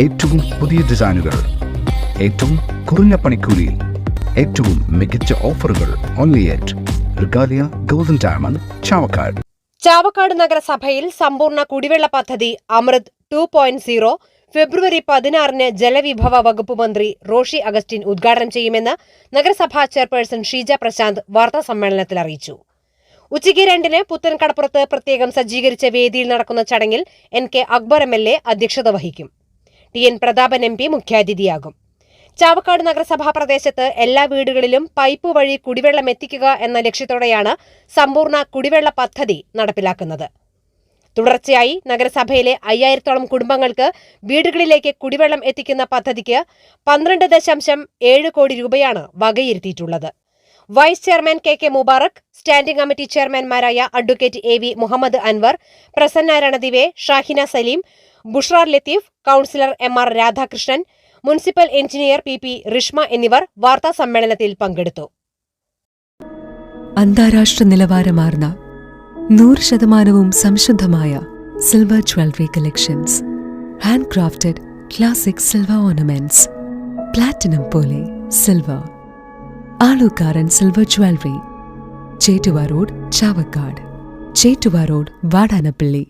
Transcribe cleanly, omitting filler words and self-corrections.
ഏറ്റവും പുതിയ ഡിസൈനുകൾ, ഏറ്റവും കുറഞ്ഞ പണിക്കൂലിയിൽ, ഏറ്റവും മികച്ച ഓഫറുകൾ. Only at Regalia golden diamond, Chavakkad. Chavakkad നഗരസഭയിൽ സമ്പൂർണ്ണ കുടിവെള്ള പദ്ധതി അമൃത് 2.0 ഫെബ്രുവരി 16 ജലവിഭവ വകുപ്പ് മന്ത്രി റോഷി അഗസ്റ്റിൻ ഉദ്ഘാടനം ചെയ്യുമെന്ന് നഗരസഭാ ചെയർപേഴ്സൺ ഷീജ പ്രശാന്ത് വാർത്താസമ്മേളനത്തിൽ അറിയിച്ചു. ഉച്ചയ്ക്ക് 2 പുത്തൻകടപ്പുറത്ത് പ്രത്യേകം സജ്ജീകരിച്ച വേദിയിൽ നടക്കുന്ന ചടങ്ങിൽ NK അക്ബർ MLA അധ്യക്ഷത വഹിക്കും. TN പ്രതാപൻ MP മുഖ്യാതിഥിയാകും. ചാവക്കാട് നഗരസഭാ പ്രദേശത്ത് എല്ലാ വീടുകളിലും പൈപ്പ് വഴി കുടിവെള്ളം എത്തിക്കുക എന്ന ലക്ഷ്യത്തോടെയാണ് സമ്പൂർണ്ണ കുടിവെള്ള പദ്ധതി നടപ്പിലാക്കുന്നത്. തുടർച്ചയായി നഗരസഭയിലെ 5000-ഓളം കുടുംബങ്ങൾക്ക് വീടുകളിലേക്ക് കുടിവെള്ളം എത്തിക്കുന്ന പദ്ധതിക്ക് 12.7 കോടി രൂപയാണ് വകയിരുത്തിയിട്ടുള്ളത്. Vice chairman KK Mubarak, standing committee ചെയർമാൻമാരായ അഡ്വക്കേറ്റ് AV മുഹമ്മദ് അൻവർ, പ്രസന്ന രണദിവെ, ഷാഹിന സലീം, ബുഷ്റാർ Latheef, councillor MR Radhakrishnan, municipal engineer PP Rishma എന്നിവർ വാർത്താ സമ്മേളനത്തിൽ പങ്കെടുത്തു. അന്താരാഷ്ട്ര നിലവാരമാർന്ന 100% സംശുദ്ധമായ silver jewellery collections, handcrafted classic silver ornaments, platinum പോലെ silver, Alukkaran silver jewellery, Chettuva road, Chavakkad, Chettuva road, Vadanappally.